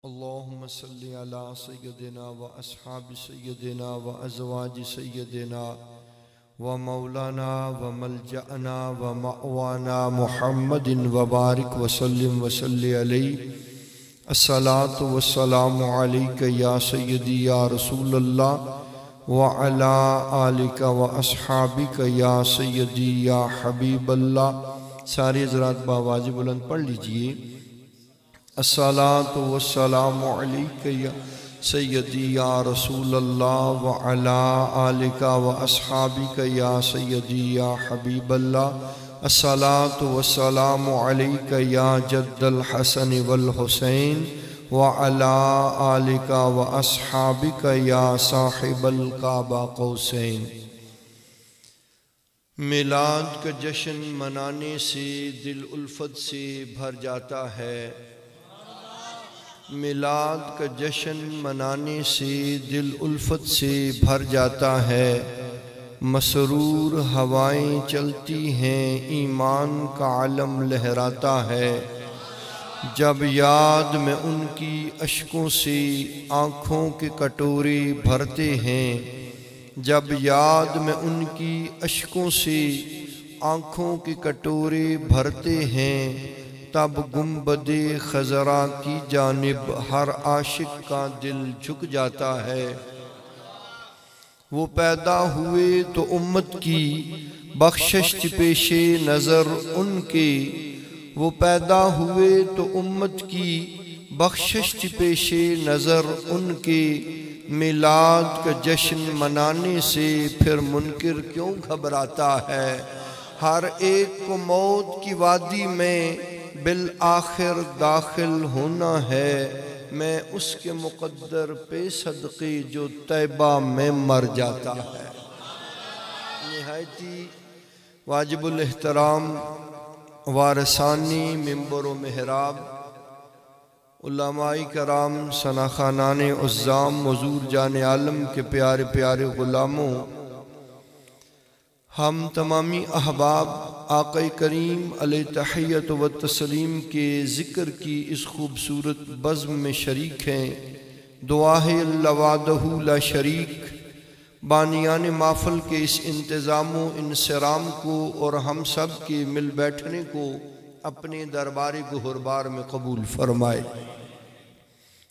अल्लाहुम्मा सल्ली अला सय्यदिना व अस्हाबि सय्यदिना व अज़वाजि सय्यदिना व मौलाना व मलजअना व मअवाना मुहम्मदिन व बारिक व सल्लिम व सल्ली अलैहि। अस्सलातु वस्सलामु अलैका या सय्यदी या रसूलल्लाह व अला आलिका व अस्हाबिका या सय्यदी या हबीबल्लाह। सारे हज़रात बावाज़ बुलंद पढ़ लीजिए। अस्सलातु वस्सलामु अलैका या सय्यदी या रसूलल्लाह व अला आलिका व अस्हाबिका या सय्यदी या हबीबल्लाह। अस्सलातु वस्सलामु अलैका या जद्दल हसन वल हुसैन व अला आलिका व अस्हाबिका या साहिबल काबा कौसैन। मिलाद का जश्न मनाने से दिल उल्फत से भर जाता है। मिलाद का जश्न मनाने से दिल उल्फत से भर जाता है। मसरूर हवाएं चलती हैं, ईमान का आलम लहराता है। जब याद में उनकी अश्कों से आँखों के कटोरे भरते हैं, जब याद में उनकी अश्कों से आँखों के कटोरे भरते हैं, तब गुंबदे खजरा की जानिब हर आशिक का दिल झुक जाता है। वो पैदा हुए तो उम्मत की बख्शिश पेशे नज़र उनके, वो पैदा हुए तो उम्मत की बख्शिश पेशे नज़र उनके। मिलाद का जश्न मनाने से फिर मुनकिर क्यों घबराता है। हर एक को मौत की वादी में बिल आखिर दाखिल होना है। मैं उसके मुक़द्दर पे सदक़े जो तैबा में मर जाता है। निहायती वाजिबुल एहतराम वारसानी मिंबर व मेहराब उलमाए कराम सनाखानाने उज़्ज़ाम मज़ूर जाने आलम के प्यारे प्यारे ग़ुलामों, हम तमामी अहबाब आक़ा करीम अलैहि तहियत व तस्लीम के ज़िक्र की इस खूबसूरत बज़्म में शरीक हैं। दुआ है अल्लाह वादहू ला शरीक बानियान महफ़िल के इस इंतज़ाम व इंसराम को और हम सब के मिल बैठने को अपने दरबार गुहरबार में कबूल फरमाए।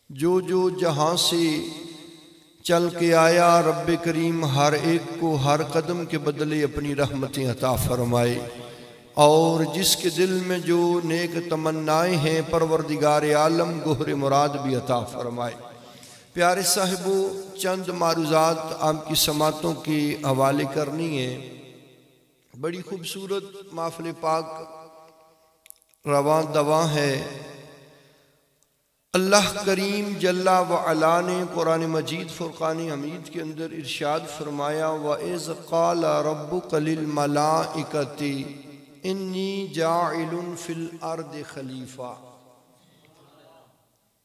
जो जो जहाँ से चल के आया, रब्बे करीम हर एक को हर कदम के बदले अपनी रहमतें अता फरमाए। और जिसके दिल में जो नेक तमन्नाएँ हैं, परवरदिगार आलम गोहर मुराद भी अता फरमाए। प्यारे साहिबो, चंद मारूज़ात आपकी समातों के हवाले करनी है। बड़ी खूबसूरत महफ़िल पाक रवां दवा है। अल्लाह करीम जल्ला व अला ने कुरान मजीद फ़ुरक़ान हमीद के अंदर इरशाद फरमाया, व इज़ क़ाला रब्बुका लिल मलाइकति इन्नी जाइलुन फिल अर्दि खलीफा।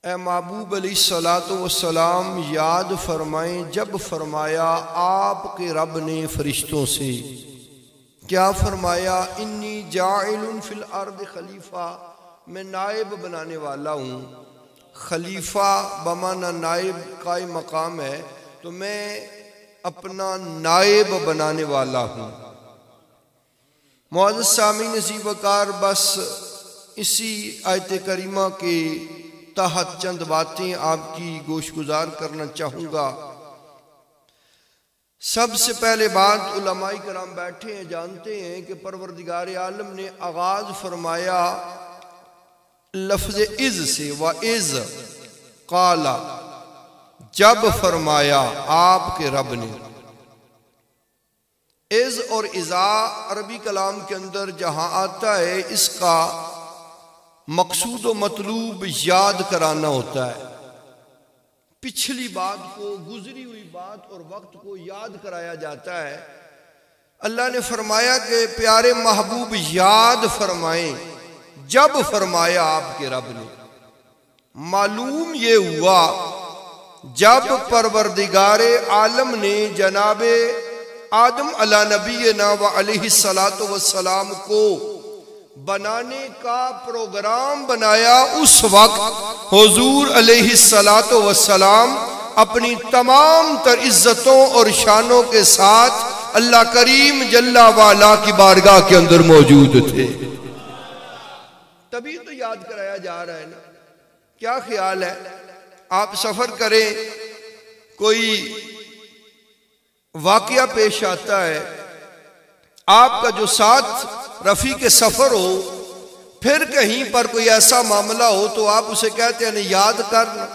ए महबूब अलैहिस्सलातु वस्सलाम, याद फरमाएं जब फरमाया आपके रब ने फरिश्तों से क्या फरमाया, इन्नी जाइलुन फिल अर्दि खलीफा, मैं नायब बनाने वाला हूँ। खलीफा बमाना नायब काई मकाम है, तो मैं अपना नायब बनाने वाला हूँ। मुअज़्ज़ज़ सामीन ज़ीवकार, बस इसी आयत करीमा के तहत चंद बातें आपकी गोशगुजार करना चाहूँगा। सबसे पहले बात, उलमाए कराम बैठे हैं, जानते हैं कि परवरदिगार आलम ने आगाज़ फरमाया लफ्ज़ इज़ से, व इज़ क़ाला, जब फरमाया आपके रब ने। इज़ और इज़ा अरबी कलाम के अंदर जहाँ आता है, इसका मकसूद व मतलूब याद कराना होता है। पिछली बात को, गुजरी हुई बात और वक्त को याद कराया जाता है। अल्लाह ने फरमाया कि प्यारे महबूब याद फरमाएं जब फरमाया आपके रब ने। मालूम ये हुआ जब परवरदिगारे आलम ने जनाबे आदम अला नबीना व अलैहिस्सलातु वस्सलाम को बनाने का प्रोग्राम बनाया, उस वक्त हुजूर अलैहिस्सलातो वस्सलाम अपनी तमाम तर इज्जतों और शानों के साथ अल्लाह करीम जल्ला वाला की बारगाह के अंदर मौजूद थे। तभी तो याद कराया जा रहा है ना। क्या ख्याल है, आप सफर करें, कोई वाकया पेश आता है, आपका जो साथ रफी के सफर हो, फिर कहीं पर कोई ऐसा मामला हो तो आप उसे कहते हैं याद करना,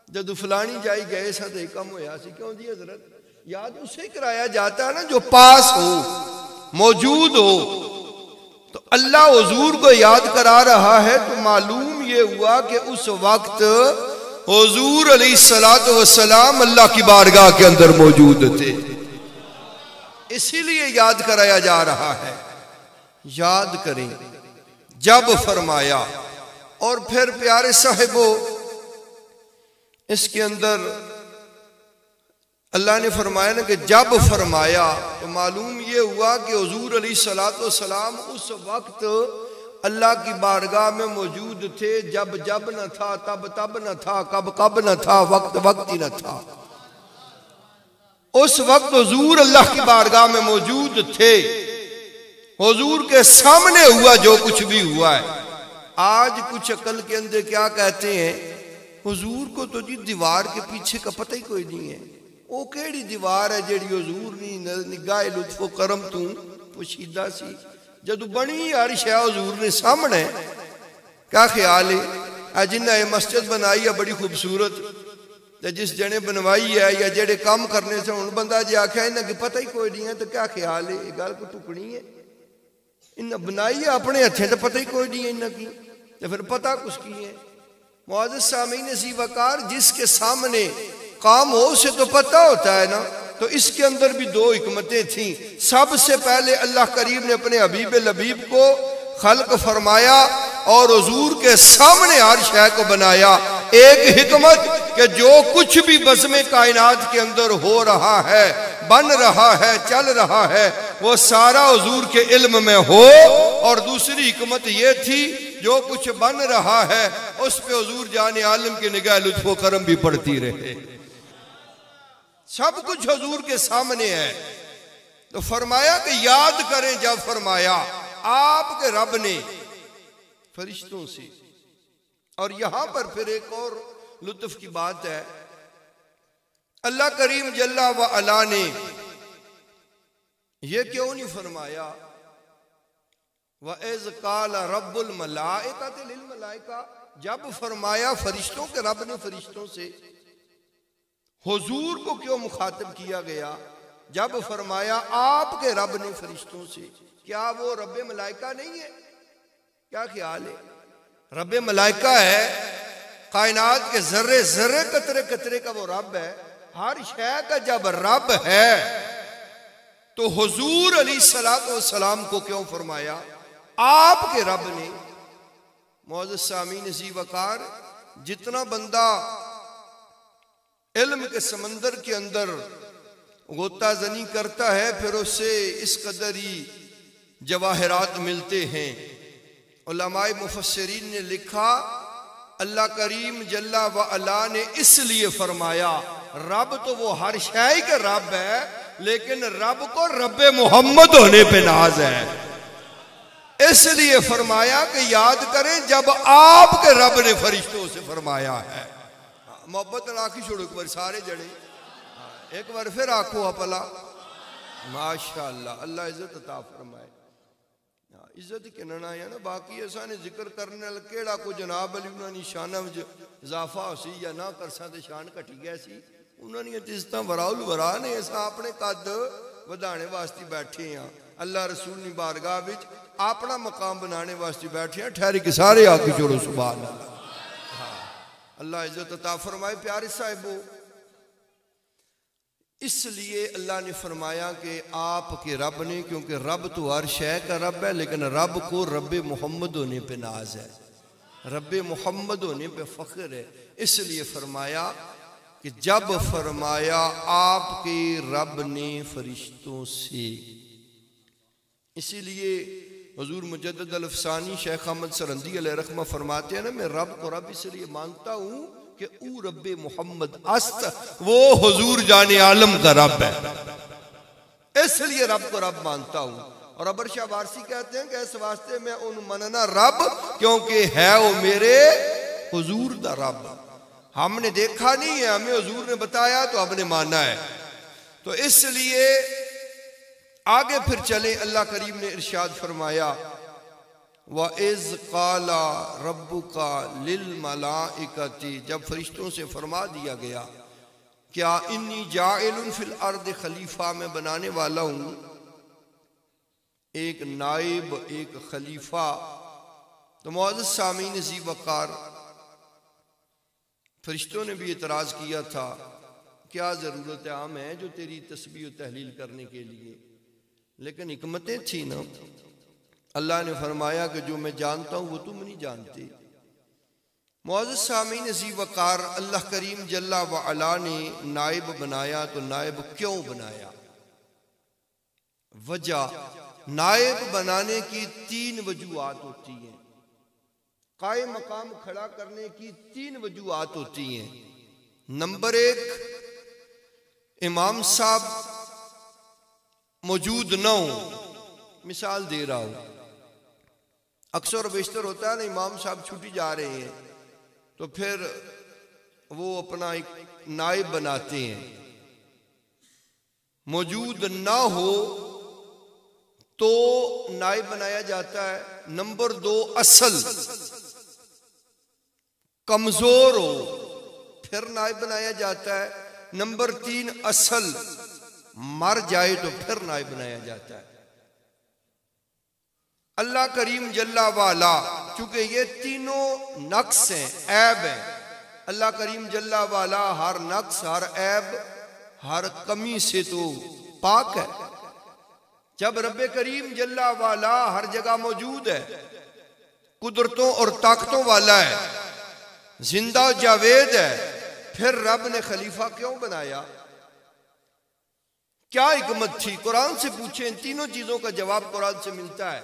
जब फलानी जाई गए सा तो कम होया सी, क्यों जी हजरत, याद उसे कराया जाता है ना जो पास हो, मौजूद हो। तो अल्लाह हुजूर को याद करा रहा है, तो मालूम ये हुआ कि उस वक्त हुजूर अलैहिस्सलातु वस्सलाम अल्लाह की बारगाह के अंदर मौजूद थे, इसीलिए याद कराया जा रहा है। याद करें जब फरमाया, और फिर प्यारे साहिबो इसके अंदर अल्लाह ने फरमाया ना कि जब फरमाया, तो मालूम ये हुआ कि हुजूर अलैहिस्सलातु वस्सलाम उस वक्त अल्लाह की बारगाह में मौजूद थे। जब जब न था, तब तब न था, कब कब न था, वक्त वक्त ही न था। उस वक्त हुजूर अल्लाह की बारगाह में मौजूद थे, हुजूर के सामने हुआ जो कुछ भी हुआ है। आज कुछ अकल के अंदर क्या कहते हैं, हुजूर को तो जी दीवार के पीछे का पता ही कोई नहीं है। वो केड़ी दीवार है जेड़ी हुजूर नी निगाह लुत्फो करम तू पोशीदा सी, जदू बनी हर शै हुजूर ने सामने। क्या ख्याल है, जिन्हें ये मस्जिद बनाई है बड़ी खूबसूरत, जिस जने बनवाई है या जेड़े काम करने से हूँ बंदा जे आख्या इन्हें की पता ही कोई नहीं है, तो क्या ख्याल है, गल को टुकनी है। इन्हें बनाई है अपने हथे, तो पता ही कोई नहीं है इन्हें की, तो फिर पता कुछ की है। मुअज़्ज़िज़ सामीन नज़ीर वकार, जिसके सामने काम हो उसे तो पता होता है ना। तो इसके अंदर भी दो हिकमतें थी। सबसे पहले अल्लाह करीम ने अपने हबीब लबीब को खल्क फरमाया और हुजूर के सामने हर शय को बनाया। एक हिकमत कि जो कुछ भी बज़्म कायनात के अंदर हो रहा है, बन रहा है, चल रहा है, वो सारा हुजूर के इल्म में हो। और दूसरी हिकमत ये थी जो कुछ बन रहा है उस पे हुजूर जाने आलम की निगाह लुत्फ़ो करम भी पड़ती रहे। सब कुछ हुजूर के सामने है। तो फरमाया कि याद करें, जब फरमाया आपके रब ने फरिश्तों से। और यहां पर फिर एक और लुत्फ की बात है, अल्लाह करीम जल्ला व अला ने यह क्यों नहीं फरमाया व इज़ क़ाल रब्बुल मलाइकति लिल मलाइका, जब फरमाया फरिश्तों के रब ने फरिश्तों से, हुजूर को क्यों मुखातिब किया गया जब फरमाया आपके रब ने फरिश्तों से? क्या वो रब्बे मलाइका नहीं है? क्या ख्याल है, रब्बे मलाइका है, कायनात के जर्रे जर्रे कतरे कतरे का वो रब है, हर शय का जब रब है तो हुजूर अलैहिस्सलातु वस्सलाम को क्यों फरमाया आपके रब ने? मुअज़्ज़िज़ सामीन नज़ीर वकार, जितना बंदा इल्म के समंदर के अंदर गोताजनी करता है फिर उससे इस कदर ही जवाहरात मिलते हैं। उलमाए मुफस्सिरीन ने लिखा अल्लाह करीम जल्ला व अला ने इसलिए फरमाया, रब तो वो हर शय का रब है, लेकिन रब को रब्बे मोहम्मद होने पे नाज है, इसलिए फरमाया कि याद करें जब आपके रब ने फरिश्तों से फरमाया है। मोहब्बत आखी छोड़ो एक बार सारे जड़े, एक बार फिर आखो अपला माशाअल्लाह, अल्लाह इज्जत अता फरमाए। इज्जत कहना है ना, बाकी ऐसा ने जिक्र करने केड़ा को जनाब अली उन्होंने शाना में इजाफा हो सी या ना कर सा शान घटी गया सी, उन्होंने इज्जत वराउल वरा ने असा अपने कद वधाने वास्ते बैठे हैं, अल्लाह रसूल की बारगाह विच अपना मकाम बनाने वास्ते बैठे हैं। ठहरे के सारे आके छोड़ो सुभान अल्लाह। अल्लाह इज्जत अता फरमाए। प्यारे साहिबो, इसलिए अल्लाह ने फरमाया कि आपके रब ने, क्योंकि रब तो हर शय का रब है, लेकिन रब को रब्बे मोहम्मद होने पे नाज है, रब्बे मोहम्मद होने पे फख्र है, इसलिए फरमाया कि जब फरमाया आपके रब ने फरिश्तों से, इसीलिए हुजूर मुजद्दिद अल-अफ़सानी शेख अहमद सरंदी अलैहि रहमह फरमाते हैं ना, मैं रब को रब इसलिए मानता हूँ कि ऊ रब्बे मोहम्मद अस्त, वो हुजूर जाने आलम का रब है, इसलिए रब को रब मानता हूँ। और अबर शाह वारसी कहते हैं कि इस वास्ते मैं उन मनना रब क्योंकि है वो मेरे हुजूर दा रब। हमने देखा नहीं है, हमें हुजूर ने बताया तो हमने माना है। तो इसलिए आगे फिर चले, अल्लाह करीम ने इरशाद फरमाया व इज़ क़ाला रब्बुका लिल मलाइकति, जब फरिश्तों से फरमा दिया गया क्या इन्नी जाइलुन फिल अर्द खलीफा, में बनाने वाला हूँ एक नाइब, एक खलीफा। तो मुअज़्ज़ज़ सामीन ज़ी वक़ार, फरिश्तों ने भी एतराज़ किया था क्या ज़रूरत आम है जो तेरी तस्बीह तहलील करने के लिए, लेकिन हिकमतें थी ना। अल्लाह ने फरमाया कि जो मैं जानता हूँ वो तुम नहीं जानते। मुअज़्ज़ज़ सामीन ज़ी वक़ार, अल्लाह करीम जल्ला व अला ने नाइब बनाया, तो नाइब क्यों बनाया? वजह, नाइब बनाने की 3 वजूहात होती हैं, कायम मकाम खड़ा करने की 3 वजूहात होती हैं। नंबर 1, इमाम साहब मौजूद न हो। मिसाल दे रहा हूं, अक्सर बेशतर होता है ना, इमाम साहब छुट्टी जा रहे हैं तो फिर वो अपना एक नाइब बनाते हैं। मौजूद ना हो तो नाइब बनाया जाता है। नंबर 2, असल कमजोर हो फिर नाइब बनाया जाता है। नंबर 3, असल मर जाए तो फिर नाइब बनाया जाता है। अल्लाह करीम जल्ला वाला, चूंकि ये तीनों नक्स हैं, ऐब हैं, अल्लाह करीम जल्ला वाला हर नक्स, हर ऐब, हर कमी से तो पाक है। जब रब्बे करीम जल्ला वाला हर जगह मौजूद है, कुदरतों और ताकतों वाला है, जिंदा जावेद है, फिर रब ने खलीफा क्यों बनाया? क्या हिकमत थी? कुरान से पूछें, इन तीनों चीजों का जवाब कुरान से मिलता है।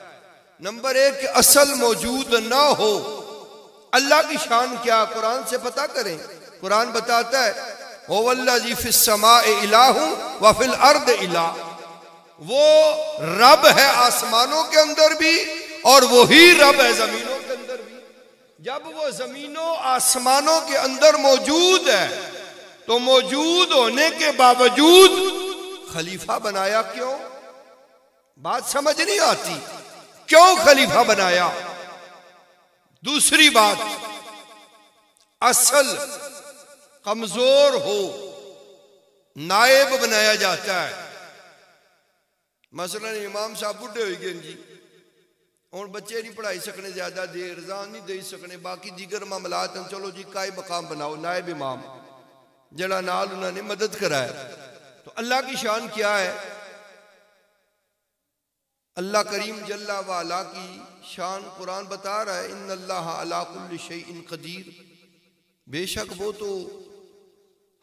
नंबर 1, असल मौजूद ना हो, अल्लाह की शान क्या, कुरान से पता करें। कुरान बताता है वल्लज़ी फिस समाए इलाहु व फिल अर्द इलाह, वो रब है आसमानों के अंदर भी और वही रब है जमीनों के अंदर भी। जब वो जमीनों आसमानों के अंदर मौजूद है तो मौजूद होने के बावजूद खलीफा बनाया क्यों? बात समझ नहीं आती, क्यों खलीफा बनाया? दूसरी बात, असल कमजोर हो नायब बनाया जाता है। मसलन इमाम साहब बुढ़े हो गए जी, और बच्चे नहीं पढ़ाई सकने, ज्यादा देर रजान नहीं दे सकने, बाकी दीगर मामलात हैं, चलो जी काई मकाम बनाओ नायब इमाम, जड़ा नाल उन्होंने मदद कराया। तो अल्लाह की शान क्या है? अल्लाह करीम जल्ला वाला की शान कुरान बता रहा है, इन्नल्लाह अला कुल्लि शैइन कदीर, बेशक वो तो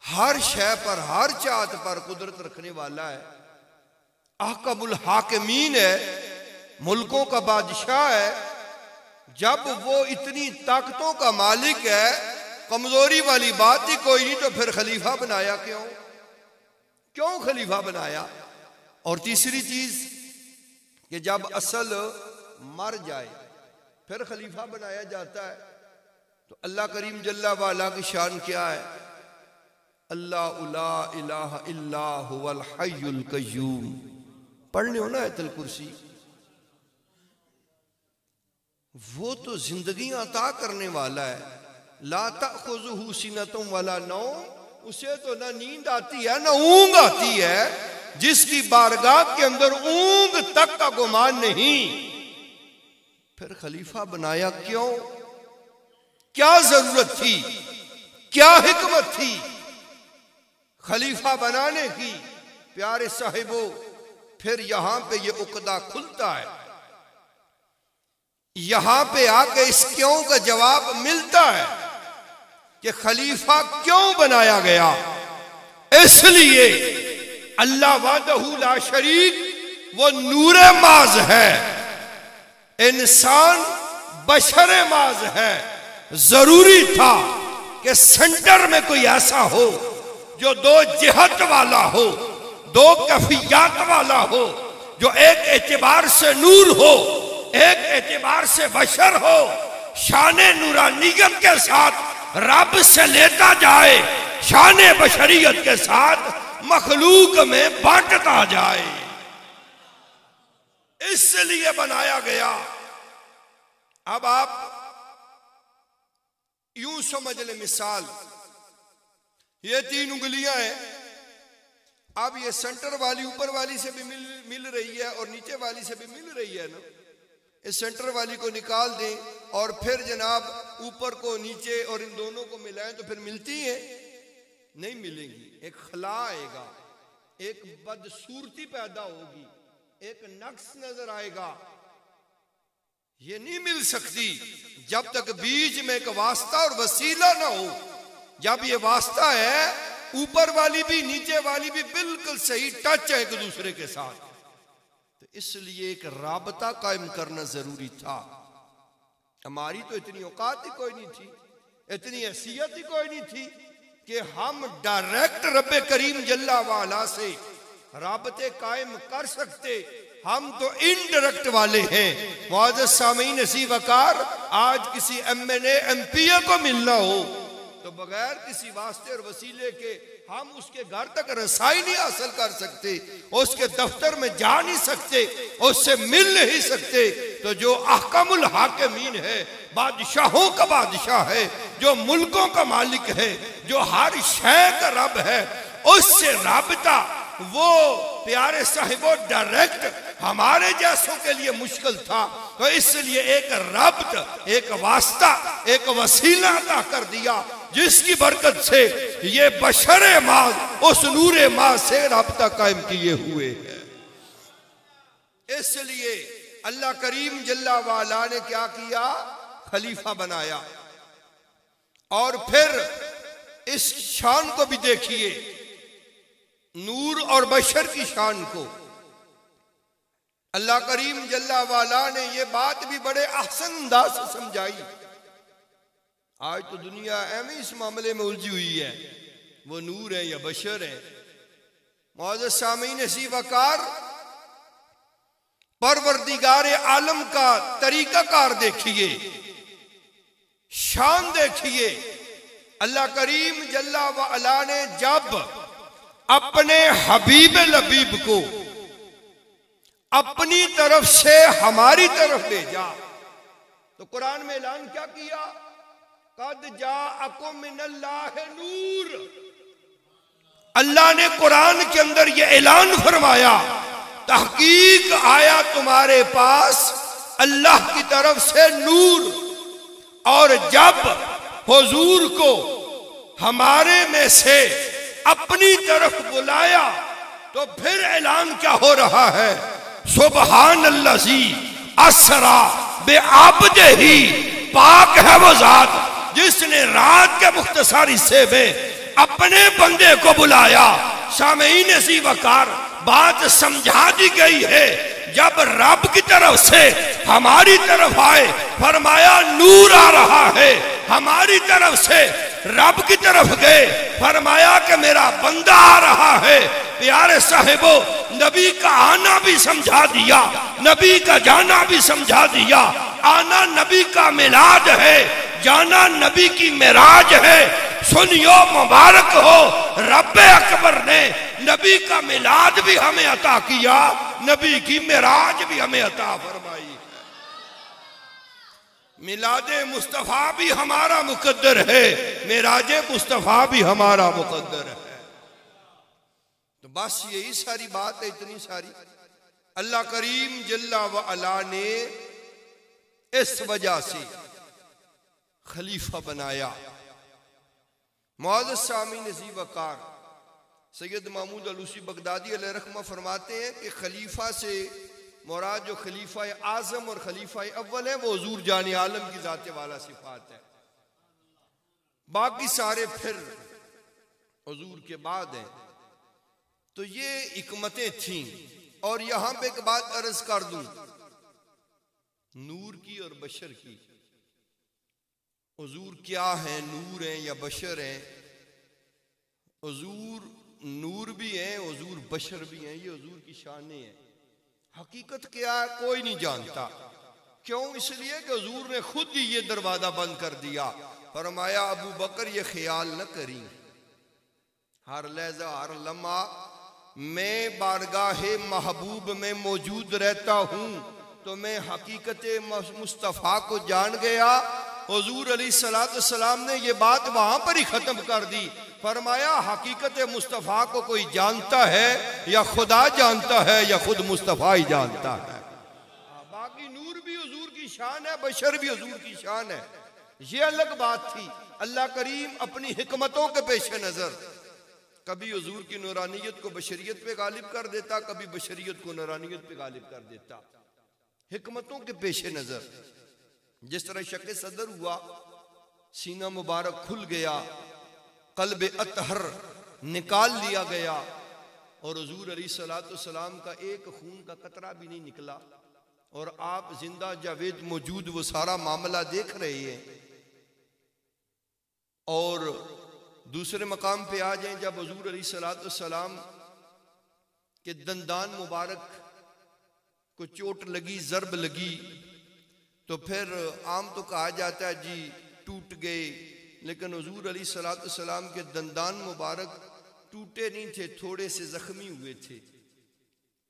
हर शय पर, हर चाहत पर कुदरत रखने वाला है। अहकमुल हाकिमीन है, मुल्कों का बादशाह है। जब वो इतनी ताकतों का मालिक है, कमजोरी वाली बात ही कोई नहीं, तो फिर खलीफा बनाया क्यों? क्यों खलीफा बनाया? और तीसरी चीज कि जब असल मर जाए फिर खलीफा बनाया जाता है। तो अल्लाह करीम जल्ला वाला की शान क्या है? अल्लाह ला इलाहा इल्ला हुवल हय्युल कय्यूम, पढ़ने हो ना आयतुल कुर्सी। वो तो जिंदगी अता करने वाला है, ला ताखुजुहु सिनतुम वला नौम, उसे तो ना नींद आती है ना ऊंग आती है, जिसकी बारगाह के अंदर ऊंग तक का गुमान नहीं। फिर खलीफा बनाया क्यों? क्या जरूरत थी, क्या हिकमत थी खलीफा बनाने की? प्यारे साहिबो, फिर यहां पे ये उकदा खुलता है, यहां पे आके इस क्यों का जवाब मिलता है कि खलीफा क्यों बनाया गया। इसलिए अल्लाह वादहू ला शरीक वो नूरे माज है, इंसान बशर माज है। जरूरी था कि सेंटर में कोई ऐसा हो जो दो जिहत वाला हो, दो कैफियत वाला हो, जो एक एतबार से नूर हो, एक एतबार से बशर हो, शाने नूरानियत के साथ रब से लेता जाए, शाने बशरियत के साथ मखलूक में बांटता जाए। इसलिए बनाया गया। अब आप यूं समझ ले, मिसाल ये 3 उंगलियां हैं। अब ये सेंटर वाली ऊपर वाली से भी मिल रही है और नीचे वाली से भी मिल रही है ना। इस सेंटर वाली को निकाल दें और फिर जनाब ऊपर को नीचे और इन दोनों को मिलाएं तो फिर मिलती है? नहीं मिलेंगी। एक खला आएगा, एक बदसूरती पैदा होगी, एक नक्स नजर आएगा। ये नहीं मिल सकती जब तक बीच में एक वास्ता और वसीला ना हो। जब ये वास्ता है, ऊपर वाली भी नीचे वाली भी बिल्कुल सही टच है एक दूसरे के साथ, तो इसलिए एक राबता कायम करना जरूरी था। हमारी तो इतनी औकात ही कोई नहीं थी, इतनी हैसियत ही कोई नहीं थी कि हम डायरेक्ट रब्बे करीम जल्ला वाला से राबते कायम कर सकते। हम तो इनडायरेक्ट वाले हैं। मुअज़्ज़ज़ सामीन इसी वकार, आज किसी MNA MPA को मिलना हो तो बगैर किसी वास्ते और वसीले के हम उसके घर तक रसाई नहीं हासिल कर सकते, उसके दफ्तर में जा नहीं सकते, उससे मिल नहीं सकते। तो जो अहकामुल हाकिमीन है, बादशाहों का बादशाह है, जो मुल्कों का मालिक है, जो हर शय का रब है, उससे राबता वो प्यारे साहिबो डायरेक्ट हमारे जैसों के लिए मुश्किल था। तो इसलिए एक रब्त, एक वास्ता, एक वसीला अता कर दिया, जिसकी बरकत से ये बशरे माज उस नूरे माज से राब्ता कायम किए हुए हैं। इसलिए अल्लाह करीम जल्ला वाला ने क्या किया? खलीफा बनाया। और फिर इस शान को भी देखिए, नूर और बशर की शान को। अल्लाह करीम जल्ला वाला ने यह बात भी बड़े अहसन अंदाज से समझाई। आज तो दुनिया एवं इस मामले में उलझी हुई है, वो नूर है या बशर है। मुअज़्ज़ज़ सामीन इसी वकार, परवरदिगार आलम का तरीकाकार देखिए, शान देखिए। अल्लाह करीम जल्ला वाला ने जब अपने हबीब लबीब को अपनी तरफ से हमारी तरफ भेजा तो कुरान में ऐलान क्या किया? कद जाअकुम मिनल्लाहि नूर। अल्लाह ने कुरान के अंदर यह ऐलान फरमाया, तहकीक आया तुम्हारे पास अल्लाह की तरफ से नूर। और जब हुजूर को हमारे में से अपनी तरफ बुलाया तो फिर ऐलान क्या हो रहा है? सुबहानल्लाजी असरा बेअब्दिही, पाक है वो जात जिसने रात के मुख्तसर हिस्से में अपने बंदे को बुलाया। सामीन इसी वकार बात समझा दी गई है। जब रब की तरफ से हमारी तरफ आए, फरमाया नूर आ रहा है, हमारी तरफ से रब की तरफ गए, फरमाया कि मेरा बंदा आ रहा है। प्यारे साहिबो, नबी का आना भी समझा दिया, नबी का जाना भी समझा दिया। आना नबी का मिलाद है, जाना नबी की मेराज है। सुनियो मुबारक हो, रब्बे अकबर ने नबी का मिलाद भी हमें अता किया, नबी की मेराज भी हमें अता फरमाई है। मिलादे मुस्तफा भी हमारा मुकद्दर है, मेराजे मुस्तफा भी हमारा मुकद्दर है। तो बस यही सारी बात है, इतनी सारी। अल्लाह करीम जल्ला व अला ने इस वजह से खलीफा बनाया। मुअज़्ज़ज़ सामीन इसी वकार, सैयद महमूद अलूसी बगदादी अलैहि रहमह फरमाते हैं कि खलीफा से मुराद जो खलीफा आज़म और खलीफा अव्वल है वो हुजूर जाने आलम की जाते वाला सिफात है। बाकी सारे फिर हुजूर के बाद हैं। तो ये हिकमतें थीं। और यहां पे एक बात अर्ज कर दूं, नूर की और बशर की। हुजूर क्या है, नूर हैं या बशर हैं? हुजूर नूर भी हैं, हुजूर बशर भी हैं, ये हुजूर की शान है। हकीकत क्या है कोई नहीं जानता। क्यों? इसलिए कि हुजूर ने खुद ही ये दरवाजा बंद कर दिया। फरमाया अबू बकर ये ख्याल न करी, हर लहजा हर लम्हा मैं बारगाहे महबूब में मौजूद रहता हूँ, तो मैं हकीकत मुस्तफ़ा को जान गया। हुजूर अलैहिस्सलाम ने ये बात वहां पर ही खत्म कर दी। फरमाया हकीकत मुस्तफ़ा को कोई जानता है या खुदा जानता है या खुद मुस्तफ़ा ही जानता है। बाकी नूर भी हुजूर की शान है, बशर भी हुजूर की शान है, ये अलग बात थी। अल्लाह करीम अपनी हिकमतों के पेश नजर कभी हुजूर की नूरानियत को बशरियत पे गालिब कर देता, कभी बशरियत को नूरानियत पे गालिब कर देता, हिकमतों के पेश नजर। जिस तरह शक सदर हुआ, सीना मुबारक खुल गया, कल्ब अतहर निकाल लिया गया और हुजूर अलैहिस्सलाम का एक खून का कतरा भी नहीं निकला, और आप जिंदा जावेद मौजूद वो सारा मामला देख रहे हैं। और दूसरे मकाम पे आ जाएं, जब हुजूर अलैहिस्सलाम के दंदान मुबारक को चोट लगी, जरब लगी, तो फिर आम तो कहा जाता है जी टूट गए, लेकिन हुजूर अलैहिस्सलाम के दंदान मुबारक टूटे नहीं थे, थोड़े से जख्मी हुए थे,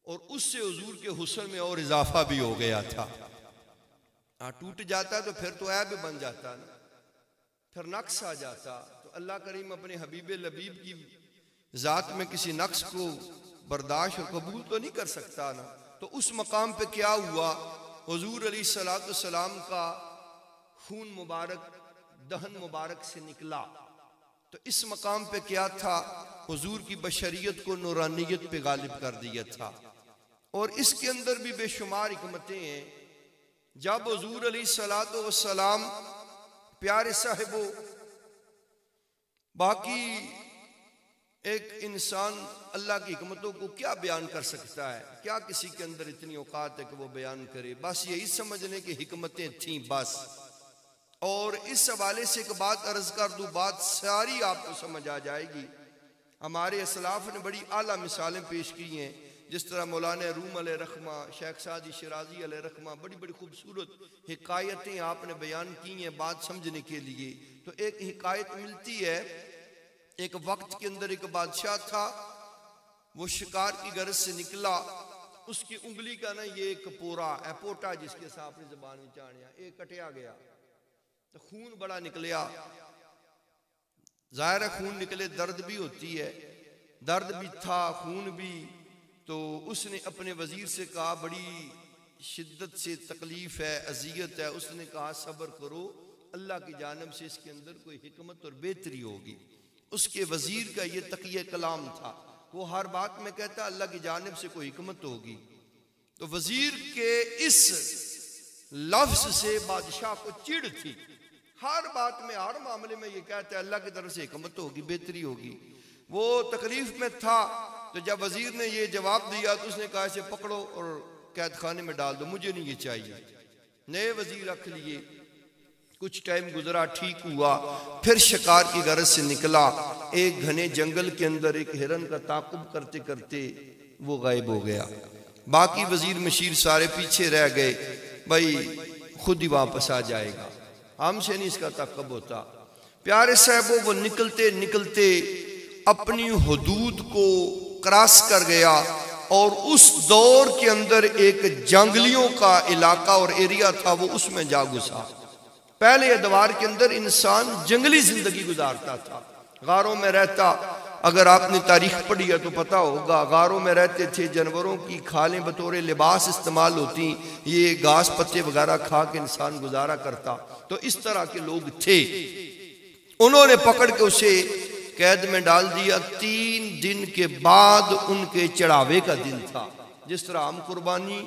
और उससे हुजूर के हुस्न में और इजाफा भी हो गया था। टूट जाता तो फिर तो ऐब बन जाता ना, फिर नक्स आ जाता। तो अल्लाह करीम अपने हबीब लबीब की ज़ात में किसी नक्स को बर्दाश्त और कबूल तो नहीं कर सकता ना। तो उस मकाम पे क्या हुआ, हुजूर अलैहिस्सलाम का खून मुबारक दहन मुबारक से निकला, तो इस मकाम पे क्या था, हुजूर की बशरियत को नूरानियत पे गालिब कर दिया था। और इसके अंदर भी बेशुमार हिकमतें हैं। जब हुजूर अलैहिस्सलाम प्यारे साहिबो, बाकी एक इंसान अल्लाह की हिकमतों को क्या बयान कर सकता है, क्या किसी के अंदर इतनी औकात है कि वो बयान करे। बस यही समझ लें कि हिकमतें थीं बस। और इस हवाले से एक बात अर्ज कर दूं, बात सारी आपको समझ आ जाएगी। हमारे असलाफ ने बड़ी आला मिसालें पेश की हैं, जिस तरह मौलाना रूम अलैहिर्रहमा, शेख सादी शिराजी अलैहिर्रहमा, बड़ी बड़ी खूबसूरत हिकायतें आपने बयान की हैं बात समझने के लिए। तो एक हिकायत मिलती है, एक वक्त के अंदर एक बादशाह था, वो शिकार की गर्ज से निकला, उसकी उंगली का ना ये एक पोरा है, पोटा जिसके साथ अपनी जबान में चाणिया एक कटिया गया, तो खून बड़ा निकलिया। जाहिर है खून निकले दर्द भी होती है, दर्द भी था खून भी। तो उसने अपने वजीर से कहा बड़ी शिद्दत से तकलीफ है, अजियत है। उसने कहा सब्र करो, अल्लाह की जानिब से इसके अंदर कोई हिकमत और बेहतरी होगी। उसके वजीर का ये तकिया कलाम था, वो हर बात में कहता अल्लाह की जानिब से कोई हिकमत होगी। तो वजीर के इस लफ्ज से बादशाह को चिढ़ थी, हर बात में हर मामले में ये कहता है अल्लाह की तरफ से हिकमत होगी, बेहतरी होगी। वो तकलीफ में था, तो जब वजीर ने ये जवाब दिया तो उसने कहा इसे पकड़ो और कैद खाने में डाल दो, मुझे नहीं ये चाहिए। नए वजीर रख लिए, कुछ टाइम गुजरा, ठीक हुआ, फिर शिकार की गरज से निकला। एक घने जंगल के अंदर एक हिरन का ताकुब करते करते वो गायब हो गया। बाकी वजीर मशीर सारे पीछे रह गए, भाई खुद ही वापस आ जाएगा, हमसे नहीं इसका ताकुब होता। प्यारे साहबों, वो निकलते निकलते अपनी हुदूद को क्रॉस कर गया और उस दौर के अंदर एक जंगलियों का इलाका और एरिया था, वो उसमें जा घुसा। पहले अदवार के अंदर इंसान जंगली जिंदगी गुजारता था, गारों में रहता। अगर आपने तारीख पढ़ी है तो पता होगा, गारों में रहते थे, जानवरों की खालें बतौर लिबास इस्तेमाल होती, ये घास पत्ते वगैरह खा के इंसान गुजारा करता। तो इस तरह के लोग थे। उन्होंने पकड़ के उसे कैद में डाल दिया। 3 दिन के बाद उनके चढ़ावे का दिन था। जिस तरह हम कुर्बानी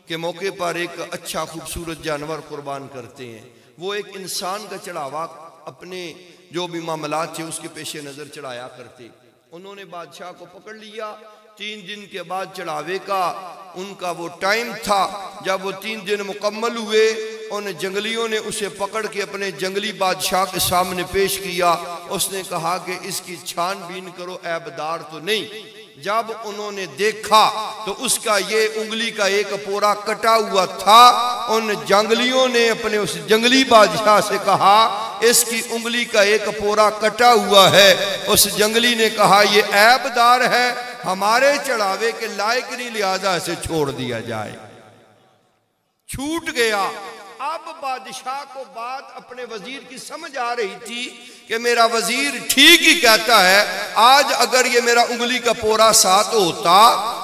के मौके पर एक अच्छा खूबसूरत जानवर कुर्बान करते हैं, वो एक इंसान का चढ़ावा अपने जो भी मामलात थे उसके पेश नज़र चढ़ाया करते। उन्होंने बादशाह को पकड़ लिया, 3 दिन के बाद चढ़ावे का उनका वो टाइम था। जब वो 3 दिन मुकम्मल हुए, उन जंगलियों ने उसे पकड़ के अपने जंगली बादशाह के सामने पेश किया। उसने कहा कि इसकी छानबीन करो, ऐबदार तो नहीं। जब उन्होंने देखा तो उसका ये उंगली का एक पोरा कटा हुआ था। उन जंगलियों ने अपने उस जंगली बादशाह से कहा, इसकी उंगली का एक पोरा कटा हुआ है। उस जंगली ने कहा, ये ऐबदार है, हमारे चढ़ावे के लायक नहीं, लिहाजा इसे छोड़ दिया जाए। छूट गया। अब बादशाह को बात अपने वजीर की समझ आ रही थी कि मेरा वजीर ठीक ही कहता है। आज अगर ये मेरा उंगली का पोरा साथ होता,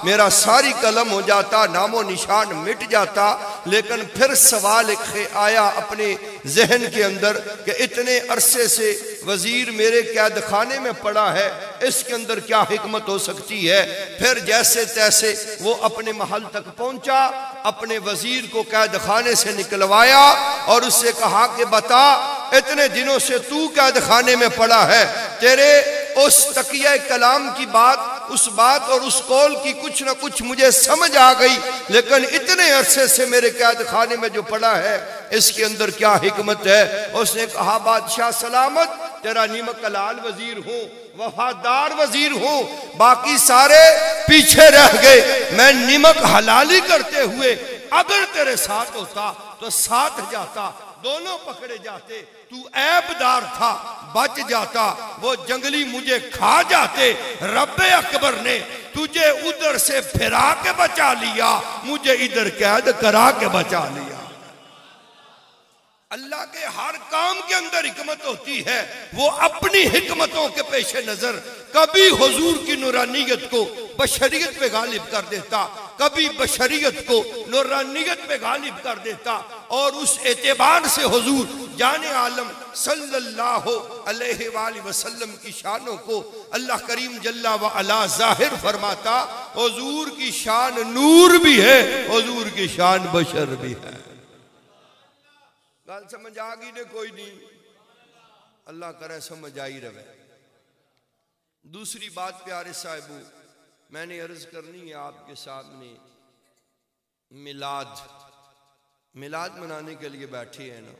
मेरा सारी कलम हो जाता, नामो निशान मिट जाता। लेकिन फिर सवाल एक आया अपने जहन के अंदर कि इतने अरसे से वजीर मेरे कैद खाने में पड़ा है, इसके अंदर क्या हिकमत हो सकती है। फिर जैसे तैसे वो अपने महल तक पहुंचा, अपने वजीर को कैद खाने से निकलवाया और उससे कहा कि बता, इतने दिनों से तू कैद खाने में पड़ा है, तेरे उस तकिया कलाम की बात, उस बात और उस कौल की कुछ ना कुछ मुझे समझ आ गई, लेकिन इतने अरसे से मेरे कैद खाने में जो पड़ा है, इसके अंदर क्या हिकमत है। उसने कहा, बादशाह सलामत, तेरा नीमक लाल वजीर हूँ, वफादार वजीर हूँ, बाकी सारे पीछे रह गए। मैं नीमक हलाली करते हुए अगर तेरे साथ होता तो साथ जाता, दोनों पकड़े जाते। तू ऐबदार था, बच जाता, वो जंगली मुझे खा जाते। रब्बे अकबर ने तुझे उधर से फिरा के बचा लिया, मुझे इधर कैद करा के बचा लिया। अल्लाह के हर काम के अंदर हिकमत होती है। वो अपनी हिकमतों के पेश नजर कभी हुजूर की नूरानियत को बशरियत पे गालिब कर देता, कभी बशरियत को नूरानियत पे गालिब कर देता। और उस एतबार से हुजूर जाने आलम सल्लल्लाहु अलैहि वसल्लम की शानों को अल्लाह करीम जल्ला व अला जाहिर फरमाता। हुजूर की शान नूर भी है, हुजूर की शान बशर भी है। गल समझ आ गई ने? कोई नहीं, अल्लाह करे समझ आई रहे। दूसरी बात प्यारे साहिबो, मैंने अर्ज करनी है आपके सामने। मिलाद, मिलाद मनाने के लिए बैठे हैं ना,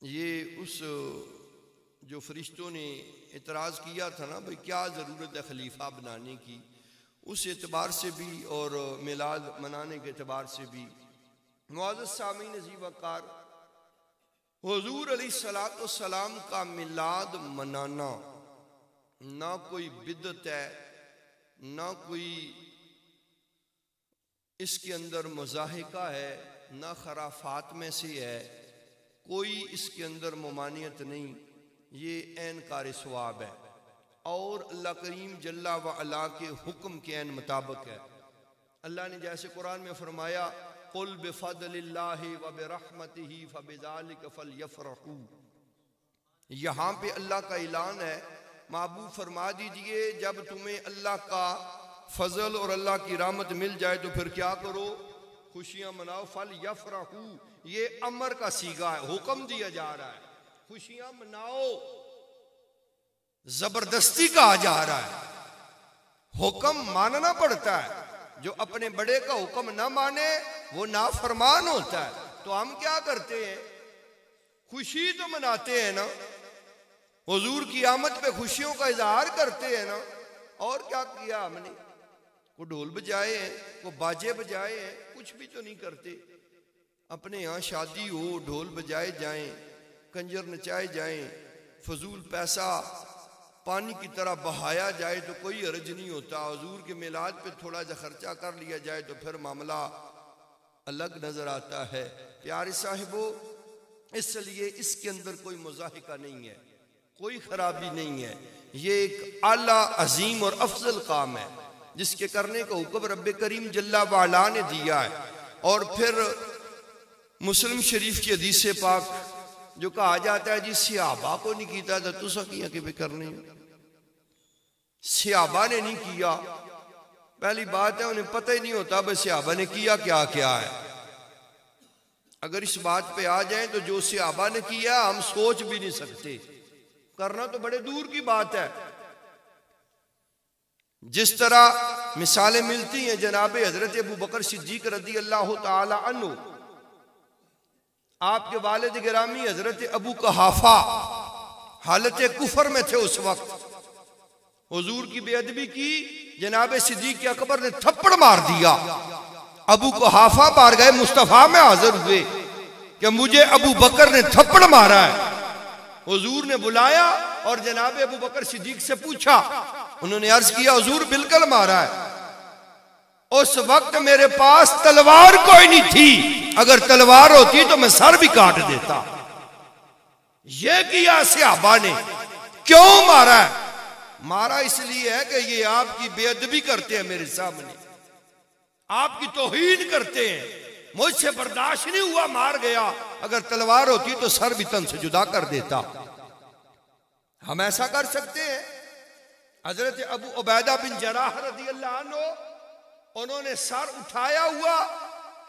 ये उस जो फरिश्तों ने इतराज़ किया था ना, भाई क्या ज़रूरत है खलीफा बनाने की, उस एतबार से भी और मिलाद मनाने के एतबार से भी मुअज़्ज़ज़ सामीन अज़ीज़ वक़ार, हुज़ूर अलैहिस्सलाम का मिलाद मनाना ना कोई बिदअत है, ना कोई इसके अंदर मुज़ाहिका है, ना खराफात में से है, कोई इसके अंदर मुमानियत नहीं। ये ऐन कार सवाब है और अल्लाह करीम जल्ला व अला के हुक्म के ऐन मुताबिक है। अल्लाह ने जैसे कुरान में फरमाया, कुल बिफज़लिल्लाहि व बिरहमतिही फबिज़ालिका फलयफ़रहू। यहाँ पे अल्लाह का ऐलान है, महबूब फरमा दीजिए जब तुम्हें अल्लाह का फजल और अल्लाह की रहमत मिल जाए तो फिर क्या करो, खुशियां मनाओ। फलयफ़रहू, ये अमर का सीगा है, हुक्म दिया जा रहा है, खुशियां मनाओ, जबरदस्ती कहा जा रहा है, हुक्म मानना पड़ता है। जो अपने बड़े का हुक्म ना माने वो नाफरमान होता है। तो हम क्या करते हैं, खुशी तो मनाते हैं ना, हुजूर की आमद पे खुशियों का इजहार करते हैं ना। और क्या किया हमने, को ढोल बजाए हैं, को बाजे बजाए हैं, कुछ भी तो नहीं करते। अपने यहाँ शादी हो, ढोल बजाए जाएं, कंजर नचाए जाएं, फजूल पैसा पानी की तरह बहाया जाए तो कोई अर्ज नहीं होता। हुजूर के मिलाद पे थोड़ा सा खर्चा कर लिया जाए तो फिर मामला अलग नजर आता है। प्यारे साहिबो, इसलिए इसके अंदर कोई मुज़ाहिका नहीं है, कोई खराबी नहीं है। ये एक आला अजीम और अफजल काम है जिसके करने का हुक्म रब्बे करीम जल्ला वाला ने दिया है। और फिर मुस्लिम शरीफ की हदीस पाक जो कहा जाता है, जी सिहाबा को नहीं किया था तुसा किया कि करने, सिहाबा ने नहीं किया। पहली बात है उन्हें पता ही नहीं होता भाई सिहाबा ने किया क्या क्या है। अगर इस बात पे आ जाए तो जो सिहाबा ने किया हम सोच भी नहीं सकते, करना तो बड़े दूर की बात है। जिस तरह मिसालें मिलती हैं जनाब हजरत अबू बकर सिद्दीक रदी अल्लाह ताला अन्हु, आपके वालिद गिरामी हजरत अबू कहाफा हालत कुफर में थे उस वक्त, हुजूर की बेअदबी की, जनाब सिद्दीक अकबर ने थप्पड़ मार दिया। अबू कहाफा बारगाह मुस्तफा में हाजिर हुए कि मुझे अबू बकर ने थप्पड़ मारा है। हुजूर ने बुलाया और जनाब अबू बकर सिद्दीक से पूछा, उन्होंने अर्ज किया हुजूर बिल्कुल मारा है। उस वक्त मेरे पास तलवार कोई नहीं थी, अगर तलवार होती तो मैं सर भी काट देता। यह किया सहाबा ने। क्यों मारा है? मारा इसलिए है कि ये आपकी बेअदबी करते हैं, मेरे सामने आपकी तौहीन करते हैं, मुझसे बर्दाश्त नहीं हुआ, मार गया। अगर तलवार होती तो सर भी तन से जुदा कर देता। हम ऐसा कर सकते हैं? हजरत अबू उबैदा बिन जराह रज़ी अल्लाह अन्हु, उन्होंने सर उठाया हुआ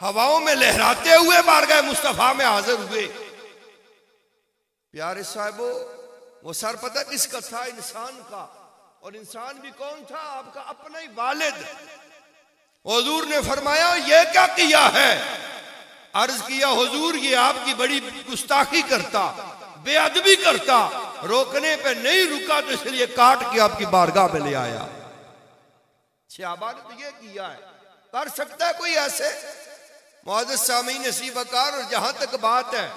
हवाओं में लहराते हुए बारगाह मुस्तफा में हाजिर हुए। प्यारे साहिबो, वो सर पता किसका था? इंसान का। और इंसान भी कौन था? आपका अपना ही वालिद। हुजूर ने फरमाया ये क्या किया है? अर्ज किया हुजूर ये आपकी बड़ी गुस्ताखी करता, बेअदबी करता, रोकने पे नहीं रुका तो इसलिए काट के आपकी बारगाह में ले आया। सहाबा ने तो ये किया है। कर सकता है कोई ऐसे? मुअज़्ज़ज़ सामीन नसीब वकार। और जहां तक बात है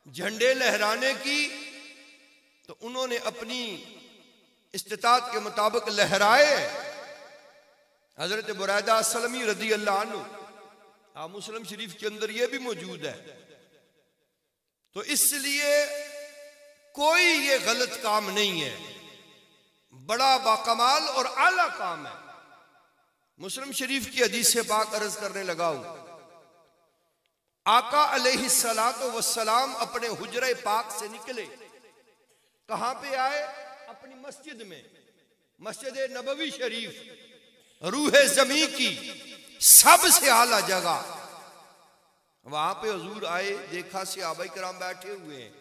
झंडे लहराने की, तो उन्होंने अपनी इस्तिताअत के मुताबिक लहराए। हजरत बुरैदा अस्सलमी रज़ी अल्लाह अन्हु, मुस्लिम शरीफ के अंदर यह भी मौजूद है। तो इसलिए कोई ये गलत काम नहीं है, बड़ा बाकमाल और आला काम है। मुस्लिम शरीफ की हदीस से पाक अर्ज करने लगा हूं। आका अलैहिस्सलातु वस्सलाम अपने हुजरे पाक से निकले। कहां पे आए? अपनी मस्जिद में, मस्जिद नबवी शरीफ, रूहे जमी की सबसे आला जगह। वहां पे हुजूर आए, देखा सहाबाए किराम बैठे हुए हैं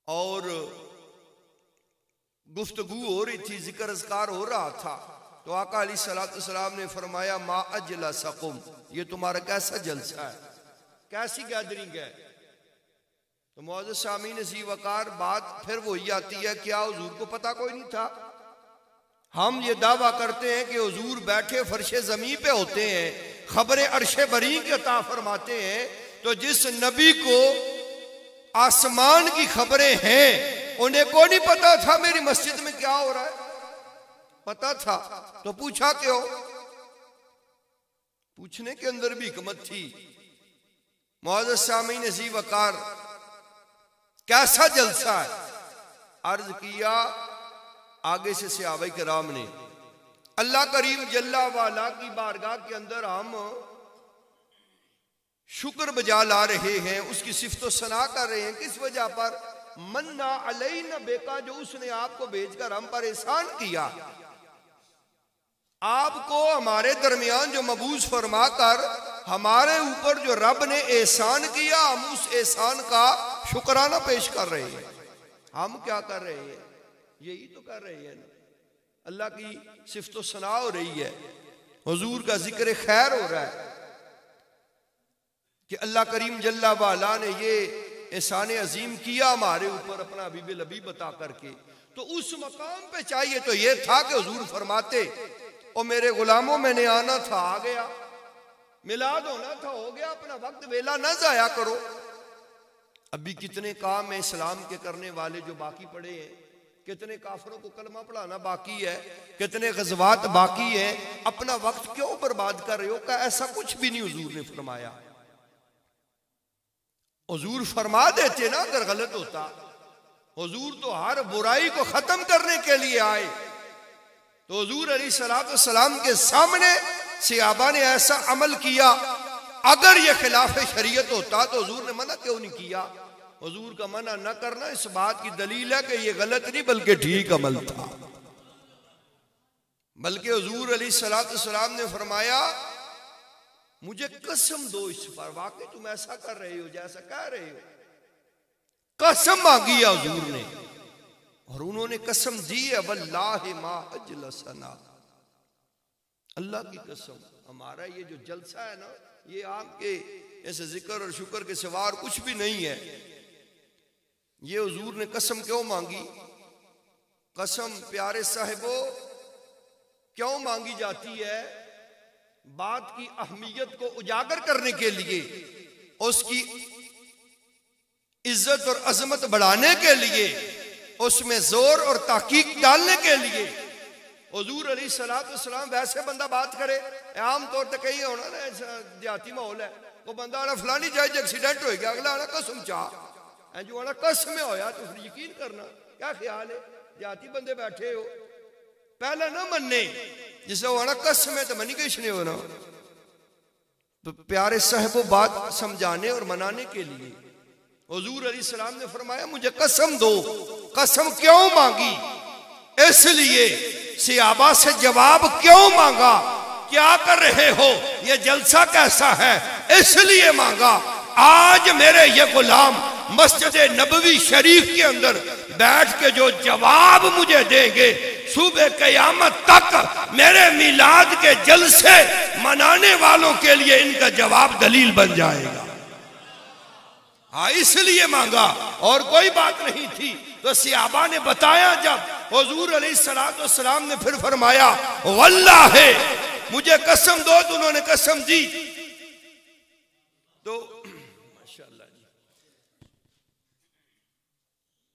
और गुफ्तगू हो रही थी, जिक्र अज़कार हो रहा था। तो आका अलैहिस्सलाम ने फरमाया मा अजलसकुम, ये तुम्हारा कैसा जलसा है, कैसी गैदरिंग है? तो मुअज़्ज़ज़ सामीन नसीब वकार, बात फिर वही आती है, क्या हुजूर को पता कोई नहीं था? हम ये दावा करते हैं कि हुजूर बैठे फर्शे ज़मीन पे होते हैं, खबरें अर्शे बरी के अता फरमाते हैं। तो जिस नबी को आसमान की खबरें हैं, उन्हें को नहीं पता था मेरी मस्जिद में क्या हो रहा है? पता था। तो पूछा क्यों? पूछने के अंदर भी हिकमत थी। मुअज़्ज़ज़ सामीन नसीब वकार, कैसा जलसा है? अर्ज किया आगे से सहाबाए किराम ने, अल्लाह करीम जल्ला वाला की बारगाह के अंदर हम शुक्र बजा ला रहे हैं, उसकी सिफ्त सना कर रहे हैं। किस वजह पर? मन्ना अलैना बेका, जो उसने आपको भेजकर हम पर एहसान किया। आपको हमारे दरमियान जो मबूस फरमा कर हमारे ऊपर जो रब ने एहसान किया, हम उस एहसान का शुक्राना पेश कर रहे हैं। हम क्या कर रहे हैं? यही तो कर रहे हैं ना। अल्लाह की सिफ्त सना हो रही है, हुजूर का जिक्र खैर हो रहा है कि अल्लाह करीम जल्ला वाला ने ये एहसान अजीम किया हमारे ऊपर अपना हबीब लबीब बता करके। तो उस मकाम पे चाहिए तो ये था कि हुजूर फरमाते, और मेरे गुलामों मैंने आना था, आ गया, मिलाद होना था, हो गया, अपना वक्त वेला न जाया करो। अभी कितने काम है इस्लाम के करने वाले जो बाकी पड़े हैं, कितने काफरों को कलमा पढ़ाना बाकी है, कितने गज़वात बाकी है, अपना वक्त क्यों बर्बाद कर रहे हो? क्या ऐसा कुछ भी नहीं हुजूर ने फरमाया। हुजूर फरमा देते ना अगर गलत होता। हुजूर तो हर बुराई को खत्म करने के लिए आए। तो हुजूर अलैहिस्सलाम के सामने सहाबा ने ऐसा अमल किया, अगर यह खिलाफ शरीयत होता तो हुजूर ने मना क्यों नहीं किया? हुजूर का मना न करना इस बात की दलील है कि यह गलत नहीं बल्कि ठीक अमल था। बल्कि हुजूर अलैहिस्सलाम ने फरमाया मुझे कसम दो इस पर, वाकई तुम ऐसा कर रहे हो जैसा कह रहे हो। कसम मांगी है हुजूर ने। और उन्होंने कसम दी है वल्लाहि मा अजलसना, अल्लाह की कसम हमारा ये जो जलसा है ना, ये आपके ऐसे जिक्र और शुक्र के सिवा और कुछ भी नहीं है। ये हुजूर ने कसम क्यों मांगी? कसम प्यारे साहिबो क्यों मांगी जाती है? बात की अहमियत को उजागर करने के लिए, उसकी इज्जत और अजमत बढ़ाने के लिए, उसमें जोर और ताकीक डालने के लिए। हुजूर अलैहिस्सलाम वैसे बंदा बात करे, आम तौर पर कहीं होना ना देहाती माहौल है, वो बंदा आना फलानी जायज एक्सीडेंट हो गया, अगला आना कसम चाह जो आना कसम में होया तो फिर यकीन करना क्या ख्याल है? देहाती बंदे बैठे हो पहले ना मनने, जिसे आना कसम है तो मनी किस ने होना। तो प्यारे साहबो बात समझाने और मनाने के लिए हुजूर अलैहिस्सलाम ने फरमाया मुझे कसम दो। कसम क्यों मांगी? इसलिए सहाबा से जवाब क्यों मांगा? क्या कर रहे हो, ये जलसा कैसा है, इसलिए मांगा। आज मेरे ये गुलाम मस्जिद नबवी शरीफ के अंदर बैठ के जो जवाब मुझे देंगे, सुबह क़यामत तक मेरे मिलाद के जलसे मनाने वालों के लिए इनका जवाब दलील बन जाएगा। हाँ, इसलिए मांगा और कोई बात नहीं थी। तो सहाबा ने बताया, जब हुजूर अलैहिस्सलाम ने फिर फरमाया वल्लाहि मुझे कसम दो, तो उन्होंने कसम दी। तो माशाअल्लाह जी,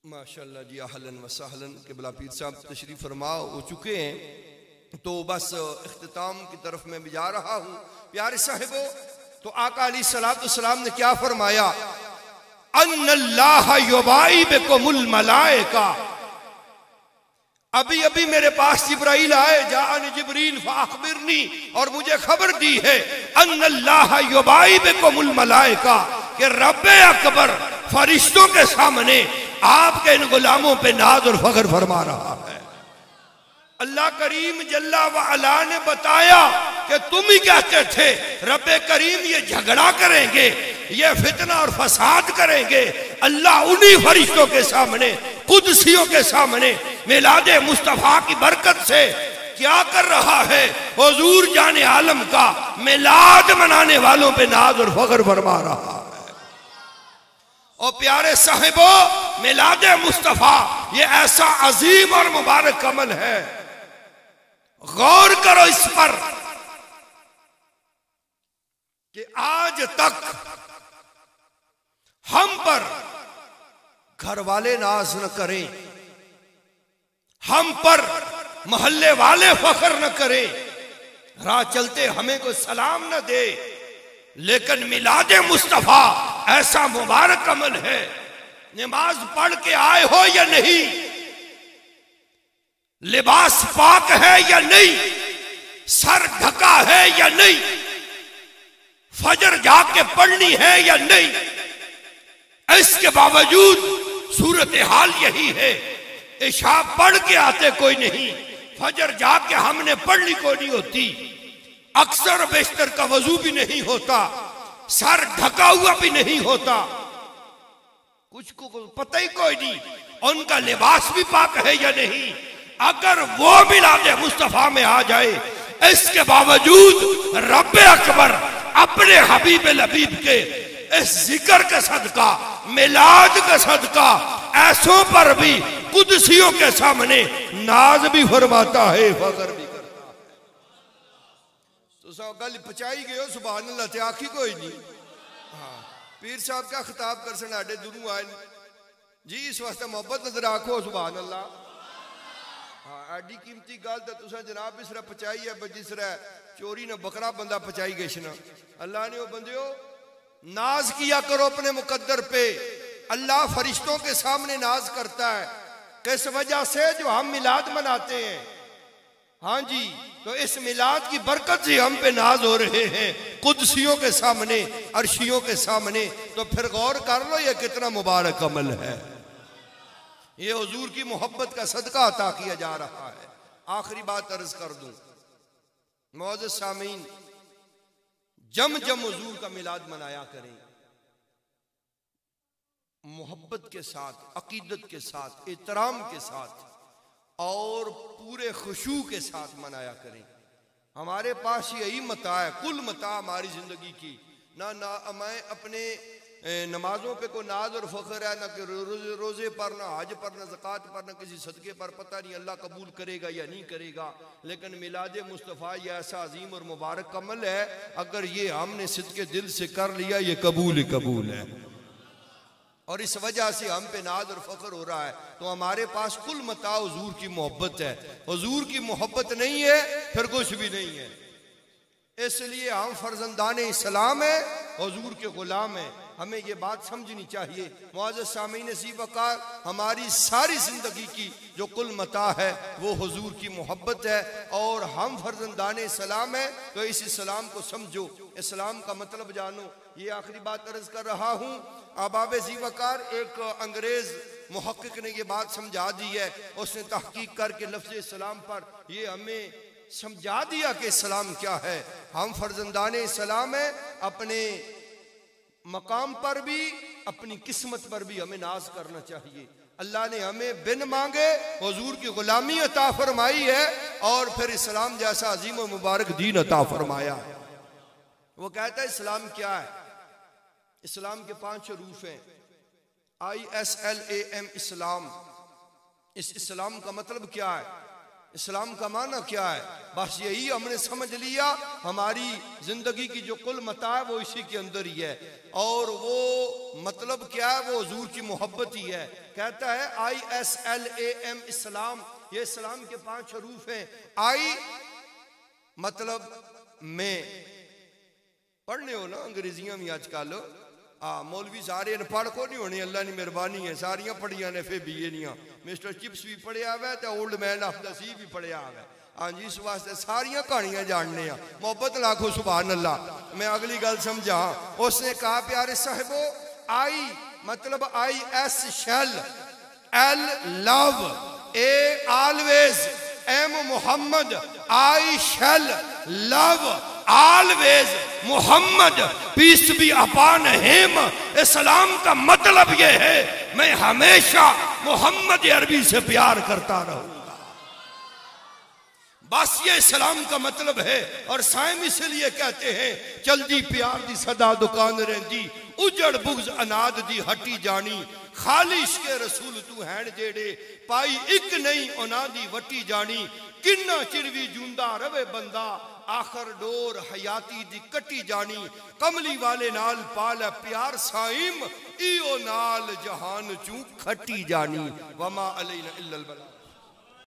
माशाअल्लाह जी, अहलन व सहलन। क़िबला पीर साहब तशरीफ फरमा हो चुके हैं, तो बस इख्तिताम की तरफ मैं भी जा रहा हूँ। प्यारे साहिबो, तो आका अलैहिस्सलाम ने क्या फरमाया? अन्नल्लाह युबाइबकुमुल मलाइका। अभी अभी मेरे पास जिब्राइल आए, जाअनी जिब्रील फअखबिरनी, और मुझे खबर दी है अन्नल्लाह युबाइबकुमुल मलाइका, कि रब्बे अकबर फरिश्तों के सामने आपके इन गुलामों पे नाज और फख्र फरमा रहा है। अल्लाह करीम जल्ला व अला ने बताया कि तुम ही कहते थे रब्बे करीम ये झगड़ा करेंगे, ये फितना और फसाद करेंगे। अल्लाह उन्हीं फरिश्तों के सामने, कुदसियों के सामने मिलादे मुस्तफा की बरकत से क्या कर रहा है? हुजूर जाने आलम का मिलाद मनाने वालों पे नाज और फख्र फरमा रहा है। और प्यारे साहिबो, मिलादे मुस्तफा ये ऐसा अजीम और मुबारक अमल है, गौर करो इस पर कि आज तक हम पर घर वाले नाज न करें, हम पर मोहल्ले वाले फख्र न करें, राह चलते हमें कोई सलाम न दे, लेकिन मिलादे मुस्तफा ऐसा मुबारक अमल है। नमाज पढ़ के आए हो या नहीं, लिबास पाक है या नहीं, सर ढका है या नहीं, फजर जाके पढ़नी है या नहीं, इसके बावजूद सूरत हाल यही है। इशा पढ़ के आते कोई नहीं, फजर जाके हमने पढ़नी कोई नहीं होती, अक्सर बेशतर का वजू भी नहीं होता, सर ढका हुआ भी नहीं होता, कुछ को पता ही कोई नहीं उनका लिबास भी पाक है या नहीं। अगर वो मिलादे मुस्तफा में आ जाए, इसके बावजूद रब्बे अकबर अपने हबीब लबीब के इस जिक्र का सदका, मिलाद का सदका ऐसों पर भी कुदसियों के सामने नाज भी फरमाता है, फख्र भी करता है। तो सब गल पचाई गए सुभान अल्लाह ते आखी कोई नहीं। हाँ, पीर साहब का खिताब कर साडे दूरों आए जी, इस वास्ते मोहब्बत नजर आखो सुभान अल्लाह। हाँ, एडी कीमती गल तो तुसा जनाब इस तरह पचाई है, जिस तरह चोरी ने बकरा बंदा पचाई गए। अल्लाह ने वो बंदियो नाज किया करो अपने मुकद्दर पे। अल्लाह फरिश्तों के सामने नाज करता है, किस वजह से? जो हम मिलाद मनाते हैं। हाँ जी, तो इस मिलाद की बरकत से हम पे नाज हो रहे हैं, कुदसियों के सामने, अर्शियों के सामने। तो फिर गौर कर लो ये कितना मुबारक अमल है, ये हुजूर की मोहब्बत का सदका अता किया जा रहा है। आखिरी बात अर्ज कर दूं, मौजूद सामीन, जम जम हुजूर का मिलाद मनाया करें। मोहब्बत के साथ, अकीदत के साथ, एहतराम के साथ और पूरे खुशू के साथ मनाया करें। हमारे पास यही मता है, कुल मता हमारी ज़िंदगी की। ना मैं अपने नमाजों पे कोई नाज और फ़ख्र है, ना कि रोज़े पर, ना हज पर, ना ज़कात पर, ना किसी सदक़े पर। पता नहीं अल्लाह कबूल करेगा या नहीं करेगा, लेकिन मिलाद मुस्तफ़ा ये ऐसा अजीम और मुबारक अमल है, अगर ये हमने सिद्क़े दिल से कर लिया, ये कबूल ही कबूल है। और इस वजह से हम पे नाज और फ़ख्र हो रहा है। तो हमारे पास कुल मता हुजूर की मोहब्बत है। हुजूर की मोहब्बत नहीं है फिर कुछ भी नहीं है। इसलिए हम फर्जंदान इस्लाम है, हुजूर के गुलाम है। हमें ये बात समझनी चाहिए। मुअज़्ज़ज़ सामीन ज़ी-वक़ार, हमारी सारी ज़िंदगी की जो कुल मता है वो हुजूर की मोहब्बत है और हम फर्जंदान इस्लाम है। तो इस इस्लाम को समझो, इस्लाम का मतलब जानो। ये आखिरी बात अर्ज़ कर रहा हूँ। अहबाब ज़ी-वक़ार, एक अंग्रेज़ मुहक्किक ने ये बात समझा दी है। उसने तहकीक करके लफ्ज़ इस्लाम पर ये हमें समझा दिया कि इस्लाम क्या है। हम फर्जंदान इस्लाम है। अपने मकाम पर भी, अपनी किस्मत पर भी हमें नाज करना चाहिए। अल्लाह ने हमें बिन मांगे हुजूर की गुलामी अता फरमाई है और फिर इस्लाम जैसा अजीम और मुबारक दीन अता फरमाया है। वो कहता है इस्लाम क्या है? इस्लाम के 5 हरूफ हैं, ISLAM, इस्लाम। इस इस्लाम का मतलब क्या है? इस्लाम का माना क्या है? बस यही हमने समझ लिया। हमारी जिंदगी की जो कुल मता है वो इसी के अंदर ही है। और वो मतलब क्या है? वो हुजूर की मोहब्बत ही है। कहता है ISLAM, इस्लाम। ये इस्लाम के 5 हरूफ हैं। आई मतलब मैं, पढ़ने हो ना अंग्रेजियां भी आजकल। मौलवी सारे अनपढ़ को नहीं होने, अल्लाह की मेहरबानी है। सारियां पढ़िया ने फिर बीए नहीं। मिस्टर चिप्स भी पढ़िया हुआ है, ओल्ड मैन ऑफ द सी भी पढ़िया हुआ है। हाँ जी, इस वास्ते सारियां कहानियां जानने। मोहब्बत लाखो सुभान अल्लाह। मैं अगली गल समझा। उसने कहा प्यारे साहिबो, आई मतलब IS shall, L love, A always, M Muhammad, I shall love always Muhammad, peace be upon him। इस्लाम का मतलब ये है मैं हमेशा मोहम्मद अरबी से प्यार करता रहूंगा। बस ये इस्लाम का मतलब है। और साइम इसलिए कहते हैं चलदी प्यार दी सदा दुकान रहंदी, उजड़ बुग्ज अनाद दी हटी जानी, खाली इश्के रसूल तू हैन जेड़े, पाई एक नहीं उना दी वटी जानी, किन्ना चिर भी जूंदा रवे बंदा, आखर डोर हयाती दी कटी जानी, कमली वाले नाल पाल प्यार साइम, इो नाल जहान चू खटी जानी। वमा अलैना इल्लल बलाग।